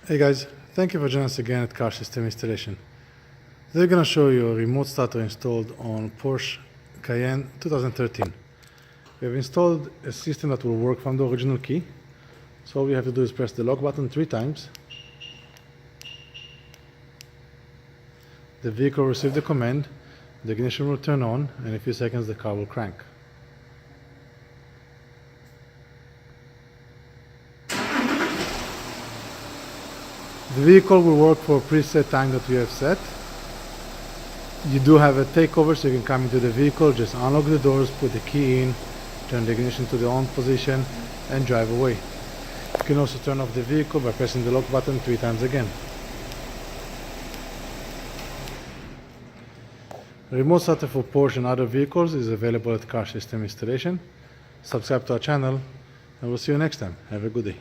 Hey guys, thank you for joining us again at Car System Installation. Today we're going to show you a remote starter installed on Porsche Cayenne 2013. We have installed a system that will work from the original key. So all we have to do is press the lock button 3 times. The vehicle will receive the command, the ignition will turn on, and in a few seconds the car will crank. The vehicle will work for a preset time that we have set. You do have a takeover, so you can come into the vehicle, just unlock the doors, put the key in, turn the ignition to the on position, and drive away. You can also turn off the vehicle by pressing the lock button 3 times again. A remote starter for Porsche and other vehicles is available at Car System Installation. Subscribe to our channel, and we'll see you next time. Have a good day.